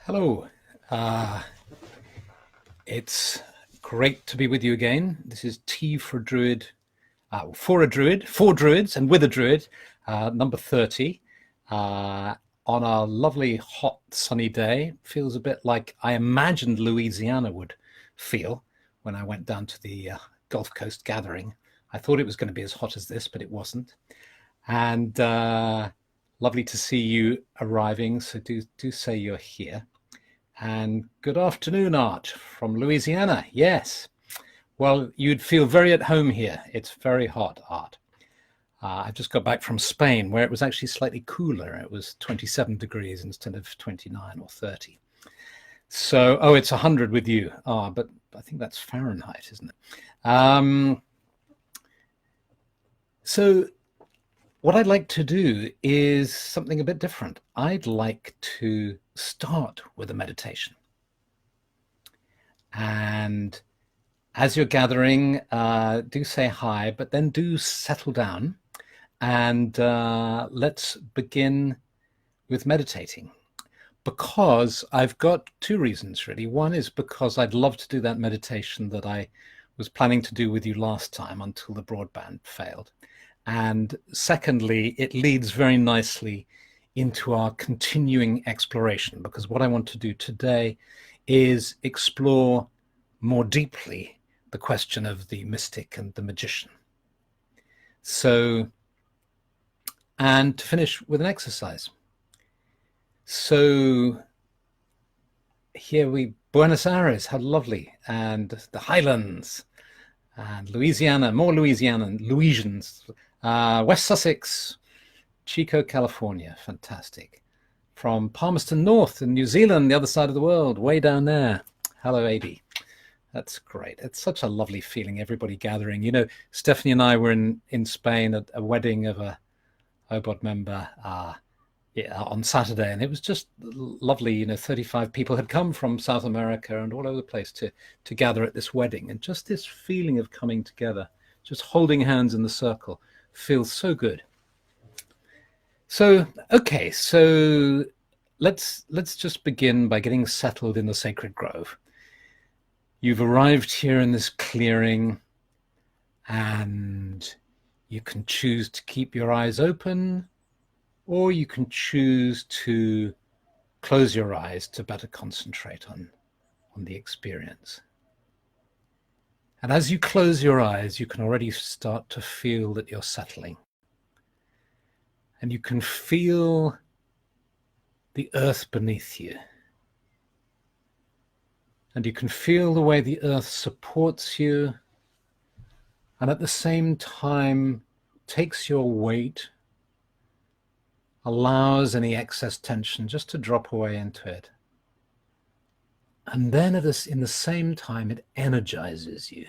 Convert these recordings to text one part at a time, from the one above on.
Hello. Uh, it's great to be with you again. This is T for Druid, for a Druid, for Druids, and with a Druid, number 30. On a lovely, hot, sunny day. Feels a bit like I imagined Louisiana would feel when I went down to the Gulf Coast gathering. I thought it was going to be as hot as this, but it wasn't. And lovely to see you arriving. So do say you're here. And good afternoon, Art from Louisiana. Yes. Well, you'd feel very at home here. It's very hot, Art. I've just got back from Spain, where it was actually slightly cooler. It was 27 degrees instead of 29 or 30. So, oh, it's 100 with you. But I think that's Fahrenheit, isn't it? So what I'd like to do is something a bit different. I'd like to start with a meditation. And as you're gathering, do say hi, but then do settle down and let's begin with meditating. Because I've got two reasons, really. One is because I'd love to do that meditation that I was planning to do with you last time until the broadband failed. And secondly, it leads very nicely into our continuing exploration, because what I want to do today is explore more deeply the question of the mystic and the magician. So, and to finish with an exercise. So here Buenos Aires, how lovely, and the Highlands, and Louisiana, more Louisians, West Sussex, Chico, California, fantastic. From Palmerston North in New Zealand, the other side of the world, way down there. Hello, AB. That's great. It's such a lovely feeling, everybody gathering. You know, Stephanie and I were in Spain at a wedding of a OBOD member on Saturday, and it was just lovely. You know, 35 people had come from South America and all over the place to gather at this wedding, and just this feeling of coming together, just holding hands in the circle, feels so good. So, okay, so let's just begin by getting settled in the sacred grove. You've arrived here in this clearing, and you can choose to keep your eyes open, or you can choose to close your eyes to better concentrate on the experience. And as you close your eyes, you can already start to feel that you're settling. And you can feel the earth beneath you. And you can feel the way the earth supports you, and at the same time takes your weight, allows any excess tension just to drop away into it. And then in the same time, it energizes you.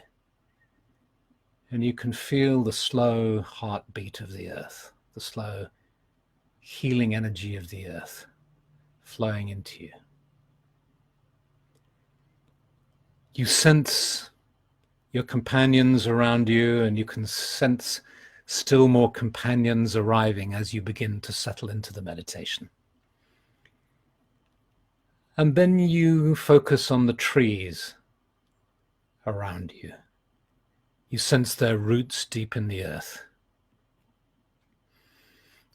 And you can feel the slow heartbeat of the earth, the slow healing energy of the earth flowing into you. You sense your companions around you, and you can sense still more companions arriving as you begin to settle into the meditation. And then you focus on the trees around you. You sense their roots deep in the earth,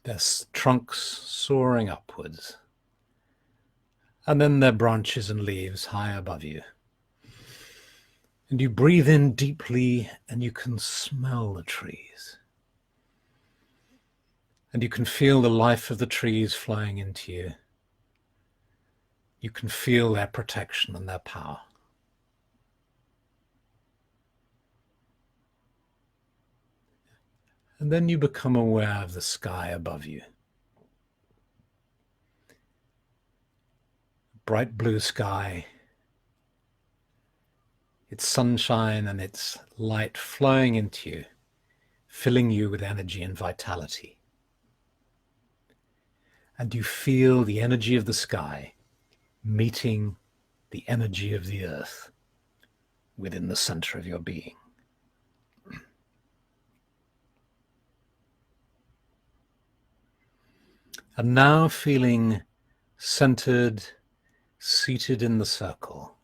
their trunks soaring upwards, and then their branches and leaves high above you. And you breathe in deeply, and you can smell the trees. And you can feel the life of the trees flowing into you. You can feel their protection and their power. And then you become aware of the sky above you. Bright blue sky, its sunshine and its light flowing into you, filling you with energy and vitality. And you feel the energy of the sky meeting the energy of the earth within the center of your being. And now feeling centered, seated in the circle.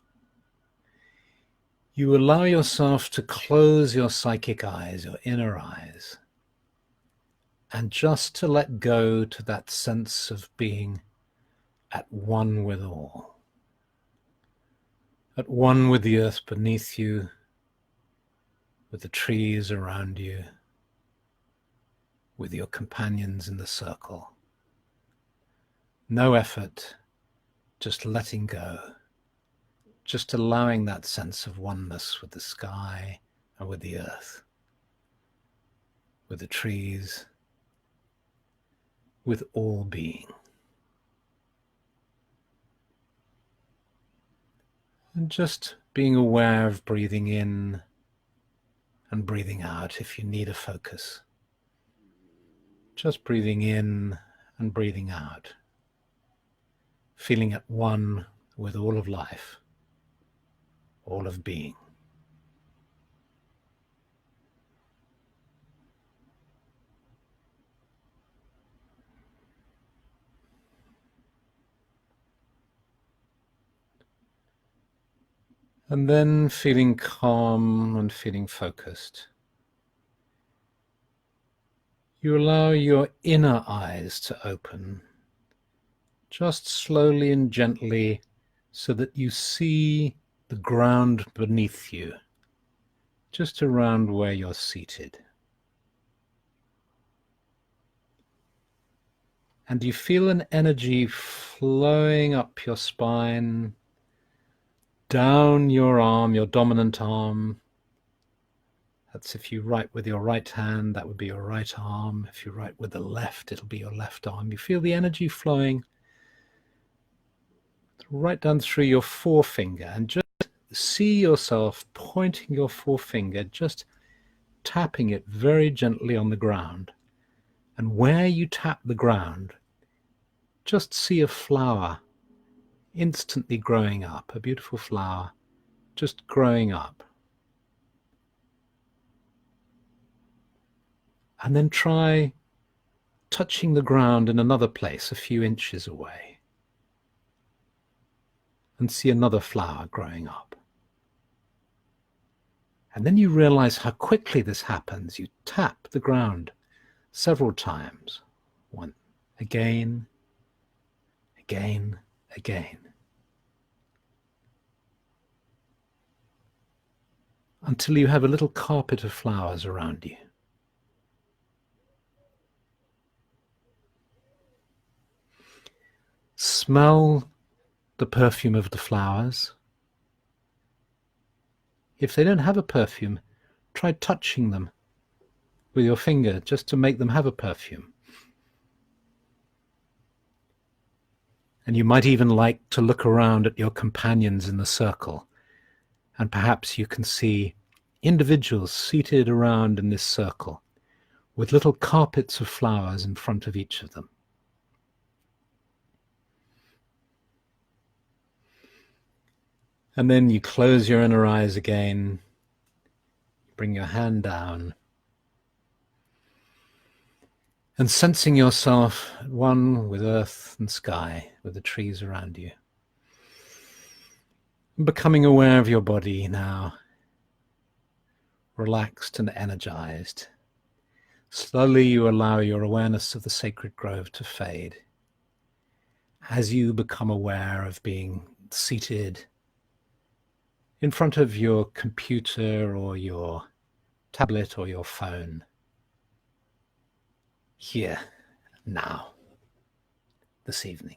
You allow yourself to close your psychic eyes, your inner eyes, and just to let go to that sense of being at one with all, at one with the earth beneath you, with the trees around you, with your companions in the circle. No effort, just letting go, just allowing that sense of oneness with the sky and with the earth, with the trees, with all being. And just being aware of breathing in and breathing out if you need a focus. Just breathing in and breathing out. Feeling at one with all of life, all of being. And then feeling calm and feeling focused. You allow your inner eyes to open, just slowly and gently, so that you see the ground beneath you, just around where you're seated. And you feel an energy flowing up your spine, down your arm, your dominant arm. That's if you write with your right hand, that would be your right arm. If you write with the left, it'll be your left arm. You feel the energy flowing right down through your forefinger, and just see yourself pointing your forefinger, just tapping it very gently on the ground. And where you tap the ground, just see a flower instantly growing up, a beautiful flower just growing up. And then try touching the ground in another place a few inches away and see another flower growing up. And then you realize how quickly this happens. You tap the ground several times. One, again, again, again. Until you have a little carpet of flowers around you. Smell the perfume of the flowers. If they don't have a perfume, try touching them with your finger just to make them have a perfume. And you might even like to look around at your companions in the circle, and perhaps you can see individuals seated around in this circle with little carpets of flowers in front of each of them. And then you close your inner eyes again, bring your hand down, and sensing yourself at one with earth and sky, with the trees around you. And becoming aware of your body now, relaxed and energized. Slowly you allow your awareness of the sacred grove to fade as you become aware of being seated in front of your computer or your tablet or your phone, here, now, this evening.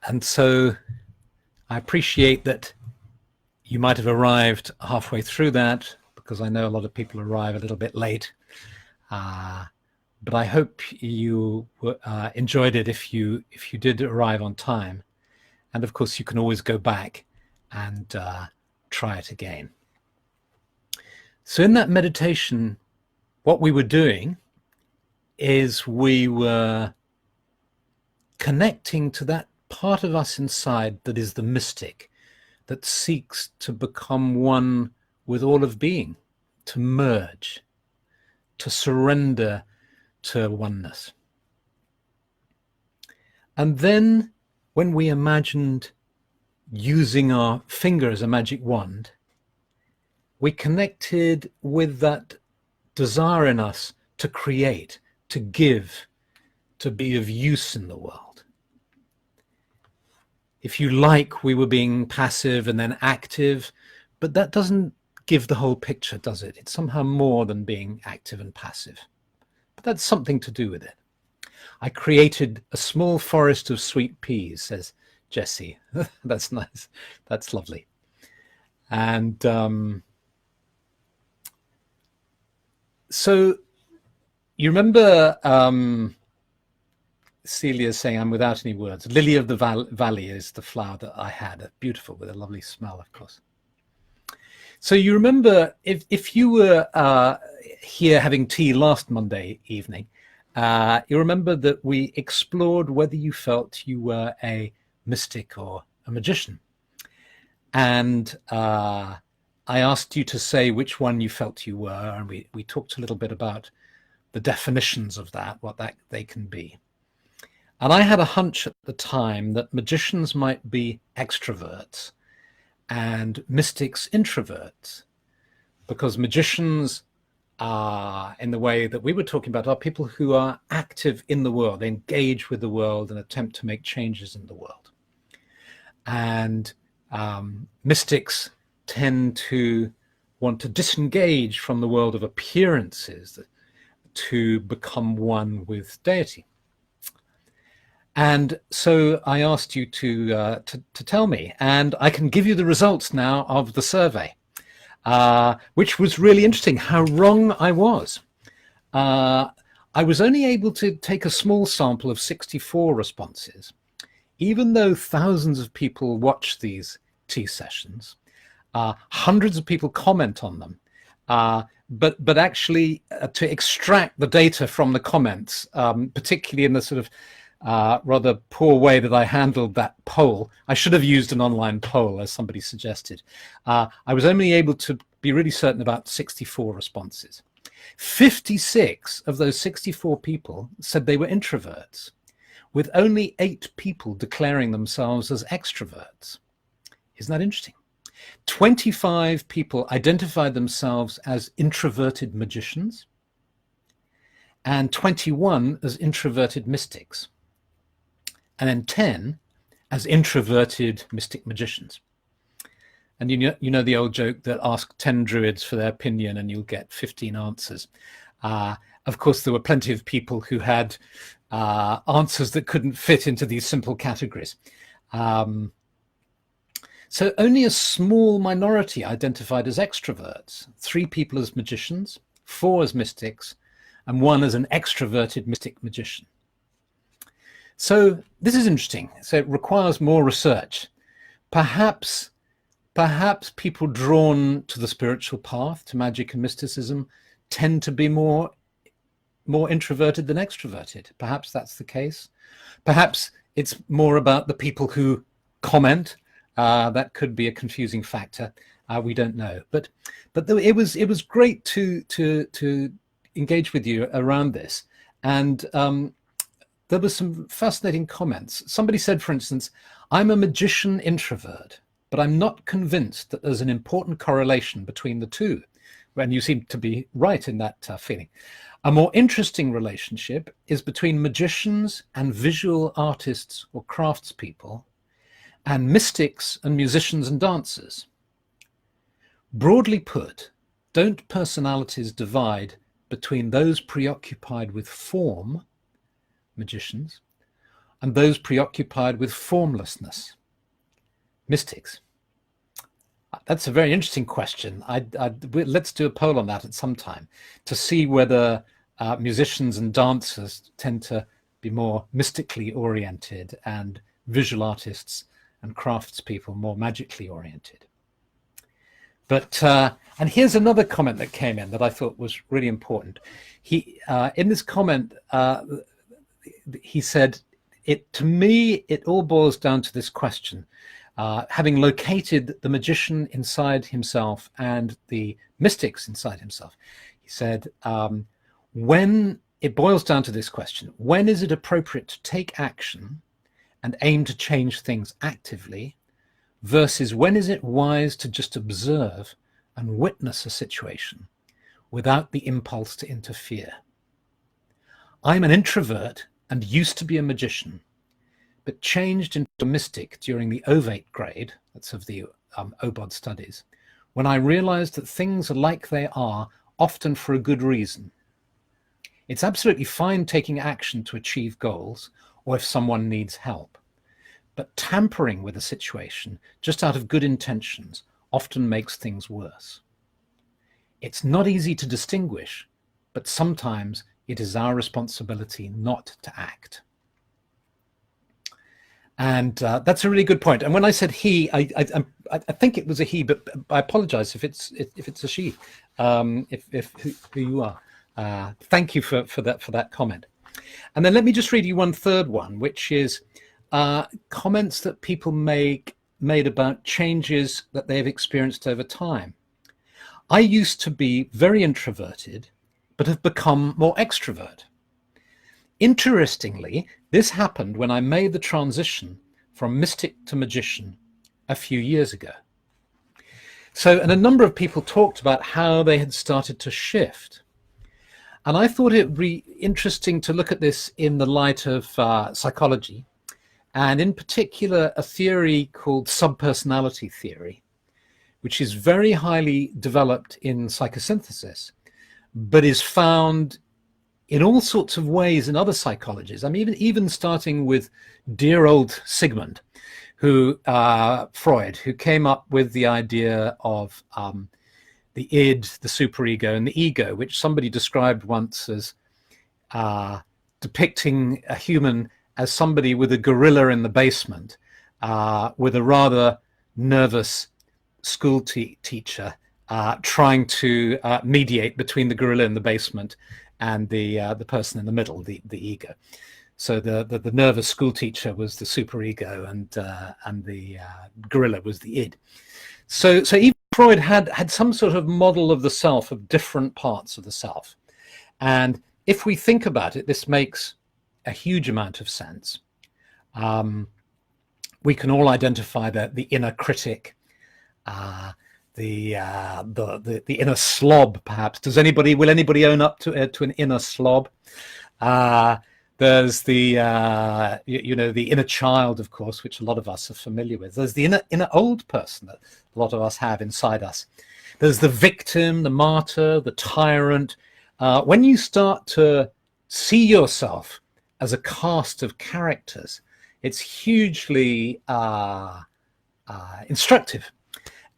And so I appreciate that you might have arrived halfway through that, because I know a lot of people arrive a little bit late. But I hope you enjoyed it if you did arrive on time. And of course, you can always go back and try it again. So in that meditation, what we were doing is we were connecting to that part of us inside that is the mystic, that seeks to become one with all of being, to merge, to surrender to oneness. And then when we imagined using our finger as a magic wand, we connected with that desire in us to create, to give, to be of use in the world. If you like, we were being passive and then active, but that doesn't give the whole picture, does it? It's somehow more than being active and passive. But that's something to do with it. I created a small forest of sweet peas, says Jessie. That's nice. That's lovely. And so you remember Celia saying, I'm without any words. Lily of the Valley is the flower that I had, beautiful, with a lovely smell, of course. So you remember, if you were here having tea last Monday evening, you remember that we explored whether you felt you were a mystic or a magician. And I asked you to say which one you felt you were, and we talked a little bit about the definitions of that, what they can be. And I had a hunch at the time that magicians might be extroverts and mystics introverts, because magicians are, in the way that we were talking about, are people who are active in the world, they engage with the world and attempt to make changes in the world. And mystics tend to want to disengage from the world of appearances to become one with deity. And so I asked you to tell me, and I can give you the results now of the survey, which was really interesting, how wrong I was. I was only able to take a small sample of 64 responses, even though thousands of people watch these tea sessions, hundreds of people comment on them, but actually to extract the data from the comments, particularly in the sort of rather poor way that I handled that poll. I should have used an online poll, as somebody suggested. I was only able to be really certain about 64 responses. 56 of those 64 people said they were introverts, with only 8 people declaring themselves as extroverts. Isn't that interesting? 25 people identified themselves as introverted magicians, and 21 as introverted mystics, and then 10 as introverted mystic magicians. And you know the old joke that ask 10 druids for their opinion and you'll get 15 answers. Of course, there were plenty of people who had answers that couldn't fit into these simple categories. So only a small minority identified as extroverts, 3 people as magicians, 4 as mystics, and 1 as an extroverted mystic magician. So this is interesting. So it requires more research. Perhaps people drawn to the spiritual path, to magic and mysticism, tend to be more introverted than extroverted. Perhaps that's the case. Perhaps it's more about the people who comment. That could be a confusing factor. We don't know. But it was great to engage with you around this. And there were some fascinating comments. Somebody said, for instance, I'm a magician introvert, but I'm not convinced that there's an important correlation between the two. And you seem to be right in that feeling. A more interesting relationship is between magicians and visual artists or craftspeople, and mystics and musicians and dancers. Broadly put, don't personalities divide between those preoccupied with form, magicians, and those preoccupied with formlessness, mystics? That's a very interesting question. Let's do a poll on that at some time to see whether musicians and dancers tend to be more mystically oriented and visual artists and craftspeople more magically oriented. But and here's another comment that came in that I thought was really important. He in this comment he said, to me it all boils down to this question. Having located the magician inside himself and the mystics inside himself, he said, when it boils down to this question, when is it appropriate to take action and aim to change things actively, versus when is it wise to just observe and witness a situation without the impulse to interfere. I'm an introvert and used to be a magician, but changed into a mystic during the ovate grade, that's of the OBOD studies, when I realized that things are like they are, often for a good reason. It's absolutely fine taking action to achieve goals or if someone needs help, but tampering with a situation just out of good intentions often makes things worse. It's not easy to distinguish, but sometimes it is our responsibility not to act. And that's a really good point. And when I said he, I think it was a he, but I apologize if it's a she, who you are. Thank you for that comment. And then let me just read you one third one, which is comments that people made about changes that they have experienced over time. I used to be very introverted, but have become more extrovert. Interestingly, this happened when I made the transition from mystic to magician a few years ago. So, and a number of people talked about how they had started to shift. And I thought it would be interesting to look at this in the light of psychology, and in particular, a theory called subpersonality theory, which is very highly developed in psychosynthesis, but is found in all sorts of ways in other psychologies. I mean, even starting with dear old Sigmund, Freud, who came up with the idea of the id, the superego, and the ego, which somebody described once as depicting a human as somebody with a gorilla in the basement, with a rather nervous school teacher trying to mediate between the gorilla in the basement and the person in the middle, the ego. So the nervous school teacher was the superego, and the gorilla was the id. So even Freud had some sort of model of the self, of different parts of the self. And if we think about it, this makes a huge amount of sense. We can all identify the inner critic, the inner slob, perhaps. Will anybody own up to an inner slob? There's the the inner child, of course, which a lot of us are familiar with. There's the inner old person that a lot of us have inside us. There's the victim, the martyr, the tyrant. When you start to see yourself as a cast of characters, it's hugely instructive.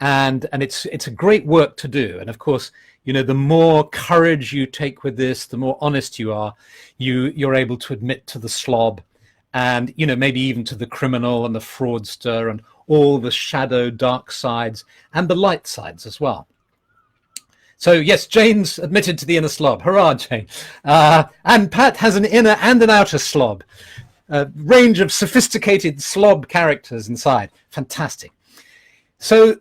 And it's a great work to do. And of course, the more courage you take with this, the more honest you are, you're able to admit to the slob, and maybe even to the criminal and the fraudster and all the shadow dark sides and the light sides as well. So yes, Jane's admitted to the inner slob. Hurrah, Jane. And Pat has an inner and an outer slob. A range of sophisticated slob characters inside. Fantastic. So,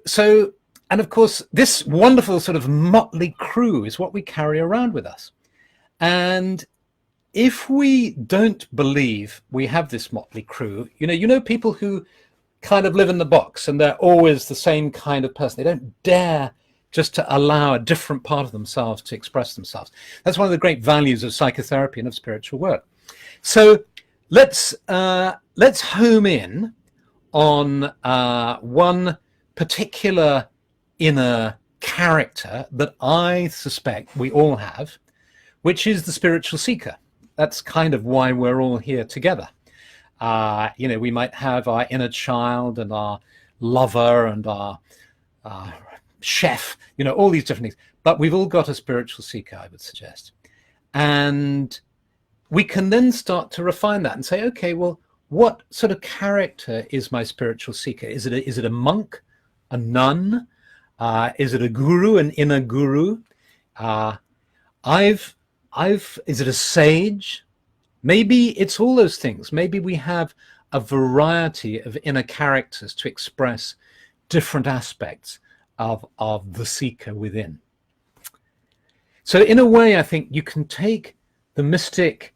and of course, this wonderful sort of motley crew is what we carry around with us. And if we don't believe we have this motley crew, people who kind of live in the box and they're always the same kind of person. They don't dare just to allow a different part of themselves to express themselves. That's one of the great values of psychotherapy and of spiritual work. So let's home in on one particular inner character that I suspect we all have, which is the spiritual seeker. That's kind of why we're all here together. We might have our inner child and our lover and our chef, all these different things, but we've all got a spiritual seeker, I would suggest. And we can then start to refine that and say, okay, well, what sort of character is my spiritual seeker? Is it a monk, a nun? Is it a guru, an inner guru? Is it a sage? Maybe it's all those things. Maybe we have a variety of inner characters to express different aspects of the seeker within. So in a way, I think you can take the mystic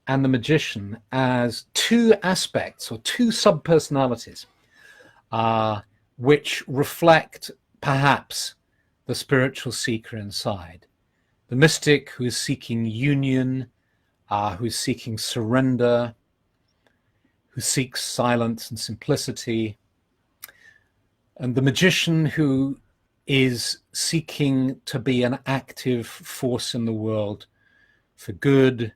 and the magician as two aspects or two subpersonalities, which reflect perhaps the spiritual seeker inside. The mystic who is seeking union, who is seeking surrender, who seeks silence and simplicity, and the magician who is seeking to be an active force in the world for good,